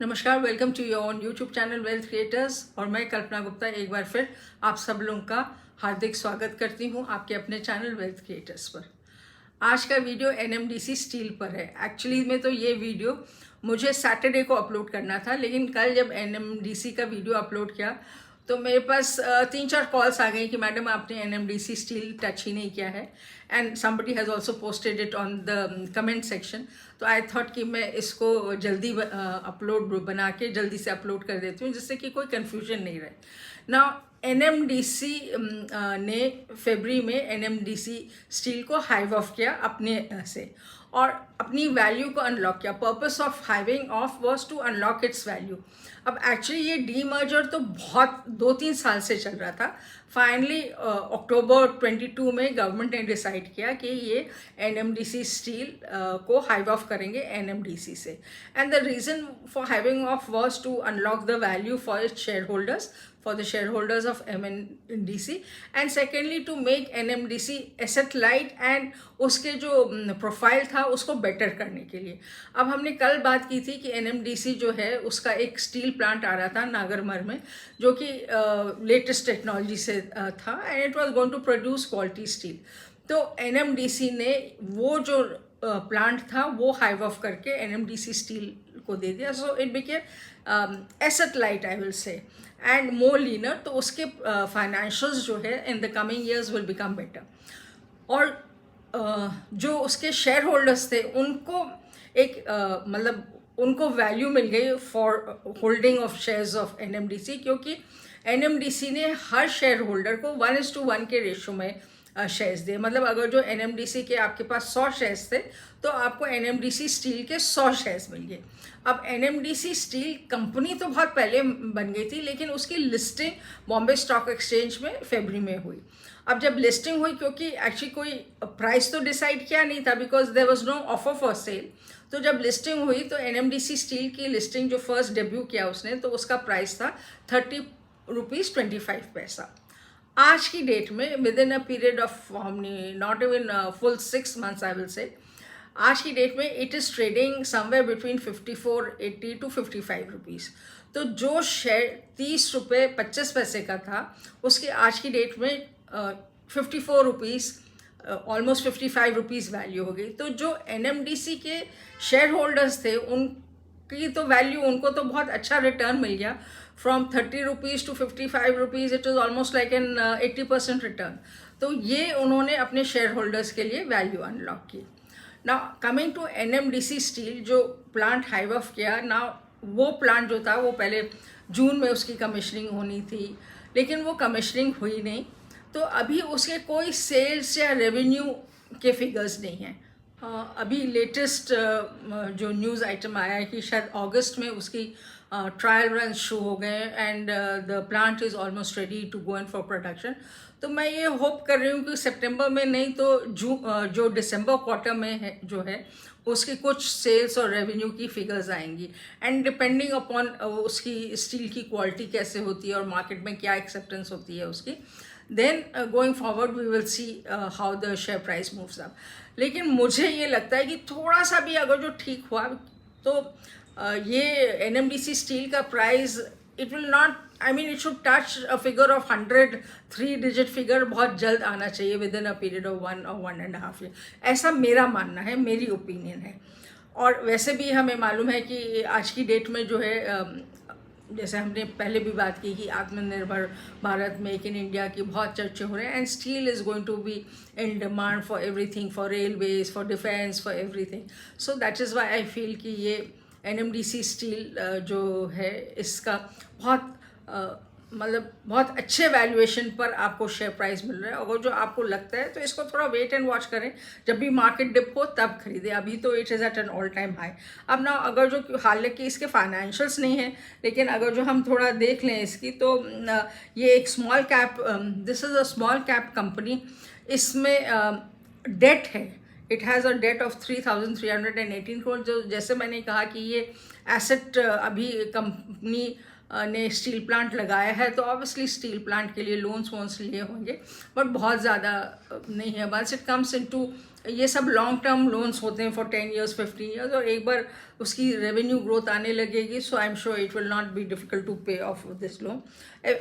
नमस्कार, welcome to your on YouTube channel wealth creators. और मैं कल्पना गुप्ता एक बार फिर आप सब लोगों का हार्दिक स्वागत करती हूं आपके अपने चैनल वेल्थ क्रिएटर्स पर। आज का वीडियो एनएमडीसी स्टील पर है। एक्चुअली में तो ये वीडियो मुझे सैटरडे को अपलोड करना था, लेकिन कल जब एनएमडीसी का वीडियो अपलोड किया तो मेरे पास 3-4 कॉल्स आ गई कि मैडम आपने एनएमडीसी स्टील टच ही नहीं किया है, and somebody has also posted it on the comment section. तो आई थॉट कि मैं इसको जल्दी अपलोड बना के जल्दी से अपलोड कर देती हूँ, जिससे कि कोई कन्फ्यूजन नहीं रहे ना। एनएमडीसी ने फरवरी में एनएमडीसी स्टील को हाइव ऑफ किया अपने से और अपनी वैल्यू को अनलॉक किया। Purpose of hiving off was to unlock its value. अब एक्चुअली ये डीमर्जर तो बहुत 2-3 साल से चल रहा था। फाइनली अक्टूबर 22 में गवर्नमेंट ने डिसाइड किया कि ये एनएमडीसी स्टील को हाइव ऑफ करेंगे एनएमडीसी से, and the reason for hiving off was to unlock the value for its shareholders, for the shareholders of NMDC, and secondly to make NMDC asset light and उसके जो profile था उसको better करने के लिए। अब हमने कल बात की थी कि NMDC जो है उसका एक स्टील प्लांट आ रहा था नागरमर में, जो कि लेटेस्ट टेक्नोलॉजी से था, and it was going to produce quality steel. तो NMDC ने वो जो प्लांट था वो हाइव ऑफ करके NMDC स्टील को दे दिया। So it became asset light, I will say, and more leaner. तो उसके फाइनेंशियल्स जो है in the coming years will become better. और जो उसके शेयर होल्डर्स थे उनको एक मतलब उनको वैल्यू मिल गई for holding of shares of NMDC, क्योंकि एनएमडीसी ने हर शेयर होल्डर को 1:1 के रेशो में शेयर्स दिए। मतलब अगर जो एनएमडीसी के आपके पास 100 शेयर्स थे तो आपको एनएमडीसी स्टील के 100 शेयर्स मिल गए। अब एनएमडीसी स्टील कंपनी तो बहुत पहले बन गई थी, लेकिन उसकी लिस्टिंग बॉम्बे स्टॉक एक्सचेंज में फरवरी में हुई। अब जब लिस्टिंग हुई, क्योंकि एक्चुअली कोई प्राइस तो डिसाइड किया नहीं था because there was no offer for sale, तो जब लिस्टिंग हुई तो एनएमडीसी स्टील की लिस्टिंग जो फर्स्ट डेब्यू किया उसने, तो उसका प्राइस था 30 रुपीज़ 25 पैसा। आज की डेट में with in a period of not even full 6 months I will से, आज की डेट में it is trading somewhere between 54.80 to 55 rupees. तो जो शेयर 30 रुपये 25 पैसे का था उसकी आज की डेट में 54 रुपीज़, ऑलमोस्ट 55 रुपीज़ वैल्यू हो गई। तो जो एनएमडीसी के शेयर होल्डर्स थे उनकी तो वैल्यू, उनको तो बहुत अच्छा रिटर्न मिल गया। From 30 rupees to 55 rupees, it is almost like an 80% return. तो ये उन्होंने अपने शेयर होल्डर्स के लिए वैल्यू अनलॉक की। Now coming to NMDC steel, जो प्लांट हाइव ऑफ किया ना, वो प्लांट जो था वो पहले जून में उसकी कमिश्निंग होनी थी, लेकिन वो कमिश्निंग हुई नहीं। तो अभी उसके कोई सेल्स या रेवेन्यू के फिगर्स नहीं हैं। अभी लेटेस्ट जो न्यूज़ आइटम आया है कि शायद अगस्त में उसकी ट्रायल रन शुरू हो गए, and the plant is almost ready to go in for production. तो मैं ये होप कर रही हूँ कि सितंबर में नहीं तो जो दिसंबर क्वार्टर में है जो है उसकी कुछ सेल्स और रेवेन्यू की फिगर्स आएंगी, एंड डिपेंडिंग अपॉन उसकी स्टील की क्वालिटी कैसे होती है और मार्केट में क्या एक्सेप्टेंस होती है उसकी, then going forward we will see how the share price moves up. लेकिन मुझे ये लगता है कि थोड़ा सा भी अगर जो ठीक हुआ तो ये एनएमडीसी स्टील का price, it will not, I mean it should touch a figure of 100, 3 digit figure बहुत जल्द आना चाहिए with in a period of 1 or 1.5 year. ऐसा मेरा मानना है, मेरी ओपिनियन है। और वैसे भी हमें मालूम है कि आज की डेट में जो है, जैसे हमने पहले भी बात की कि आत्मनिर्भर भारत, मेक इन इंडिया की बहुत चर्चे हो रहे हैं, and steel is going to be in demand for everything, for railways, for defence, for everything. So that is why I feel कि ये एनएमडीसी स्टील जो है इसका बहुत मतलब बहुत अच्छे वैल्यूएशन पर आपको शेयर प्राइस मिल रहा है। अगर जो आपको लगता है तो इसको थोड़ा वेट एंड वॉच करें, जब भी मार्केट डिप हो तब खरीदें। अभी तो it is at an all time high. अब ना, अगर जो हालांकि इसके फाइनेंशियल्स नहीं है, लेकिन अगर जो हम थोड़ा देख लें इसकी, तो ये एक small cap, this is a small cap company. इसमें डेट है, it has a debt of 3,318 crore. जो जैसे मैंने कहा कि ये एसेट अभी कंपनी ने स्टील प्लांट लगाया है, तो ऑब्वियसली स्टील प्लांट के लिए लोन्स वोन्स लिए होंगे, बट बहुत ज़्यादा नहीं है। वंस इट कम्स इनटू ये सब लॉन्ग टर्म लोन्स होते हैं फॉर 10 years 15 years, और एक बार उसकी रेवेन्यू ग्रोथ आने लगेगी, so I am sure it will not be difficult to pay off this loan.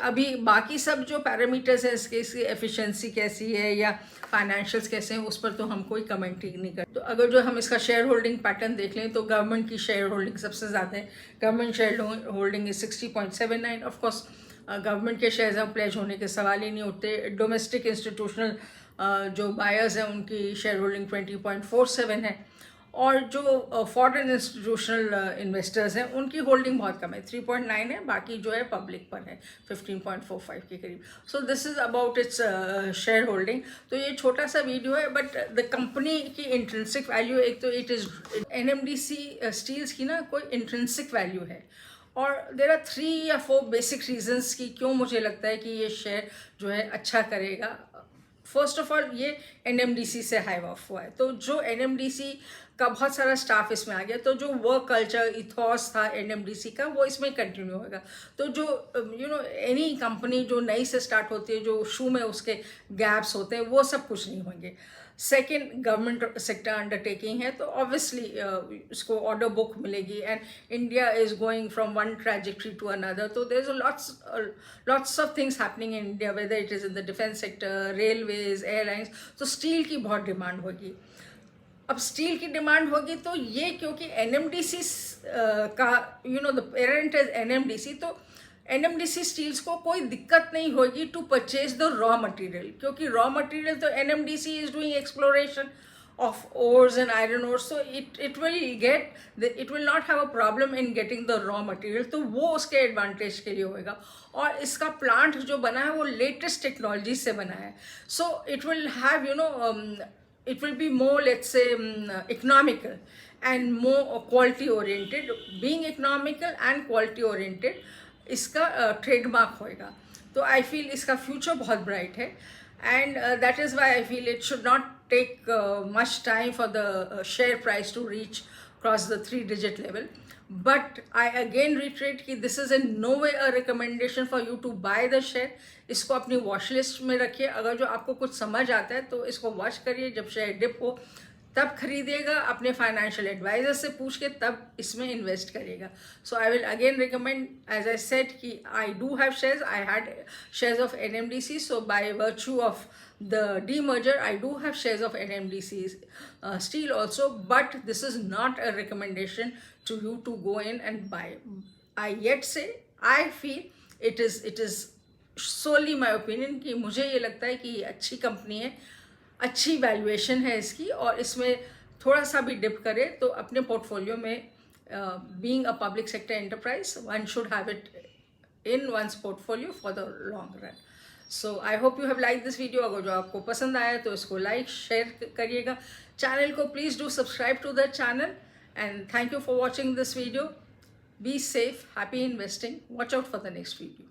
अभी बाकी सब जो पैरामीटर्स है इसकी एफिशिएंसी कैसी है या फाइनेंशियल्स कैसे हैं, उस पर तो हम कोई कमेंट ही नहीं करते। तो अगर जो हम इसका शेयर होल्डिंग पैटर्न देख लें तो गवर्नमेंट की शेयर होल्डिंग सबसे ज़्यादा है। Government share holding is 60.79। Of course government के शेयर्स में प्लेज होने के सवाल ही नहीं उठते। डोमेस्टिक इंस्टीट्यूशनल जो बायर्स हैं उनकी शेयर होल्डिंग 20.47 है, और जो फॉरेन इंस्टीट्यूशनल इन्वेस्टर्स हैं उनकी होल्डिंग बहुत कम है, 3.9 है। बाकी जो है पब्लिक पर है 15.45 के करीब। So this is about its share holding. तो ये छोटा सा वीडियो है, बट द कंपनी की इंट्रिंसिक वैल्यू, एक तो इट इज़ NMDC स्टील्स की ना कोई इंट्रिंसिक वैल्यू है, और देर आर 3 या 4 बेसिक रीजंस की क्यों मुझे लगता है कि ये शेयर जो है अच्छा करेगा। फर्स्ट ऑफ ऑल ये NMDC से हाइव ऑफ हुआ है, तो जो NMDC का बहुत सारा स्टाफ इसमें आ गया, तो जो वर्क कल्चर इथॉस था NMDC का वो इसमें कंटिन्यू होगा। तो जो एनी कंपनी जो नई से स्टार्ट होती है, जो शू में उसके गैप्स होते हैं, वो सब कुछ नहीं होंगे। सेकेंड, गवर्नमेंट सेक्टर अंडरटेकिंग है, तो ऑब्वियसली इसको ऑर्डर बुक मिलेगी, and India is going from one trajectory to another. तो there is lots of things happening in India, whether it is in the defence sector, railways, airlines. तो steel की बहुत demand होगी। अब steel की demand होगी तो ये, क्योंकि NMDC का द पेरेंट इज NMDC, तो NMDC स्टील्स को कोई दिक्कत नहीं होगी to purchase the raw material, क्योंकि रॉ मटेरियल तो NMDC is doing exploration of ores and iron ore, so it will not have a problem in getting the raw material, तो वो उसके एडवांटेज के लिए होगा। और इसका प्लांट जो बना है वो लेटेस्ट टेक्नोलॉजी से बना है, so it will have it will be more, let's say, economical and more quality oriented. Being economical and quality oriented इसका ट्रेडमार्क होएगा, तो आई फील इसका फ्यूचर बहुत ब्राइट है, and that is why I feel it should not take much time for the share price to cross the 3-digit level. But I again reiterate कि this is in no way a recommendation for you to buy the share. इसको अपनी watch list में रखिए। अगर जो आपको कुछ समझ आता है तो इसको वॉच करिए, जब शेयर डिप हो तब खरीदिएगा, अपने फाइनेंशियल एडवाइजर से पूछ के तब इसमें इन्वेस्ट करिएगा। So I will again recommend, as I said कि I do have shares, I had shares of NMDC, so by virtue of the demerger I do have shares of NMDC steel also, but this is not a recommendation to you to go in and buy. I yet say I feel it is solely my opinion कि मुझे ये लगता है कि ये अच्छी company है, अच्छी वैल्यूएशन है इसकी, और इसमें थोड़ा सा भी डिप करे तो अपने पोर्टफोलियो में, being a public sector enterprise, one should have it in one's portfolio for the long run. So I hope you have like this video. अगर जो आपको पसंद आया तो इसको लाइक शेयर करिएगा, चैनल को please do subscribe to the channel, and thank you for watching this video. Be safe, happy investing, watch out for the next video.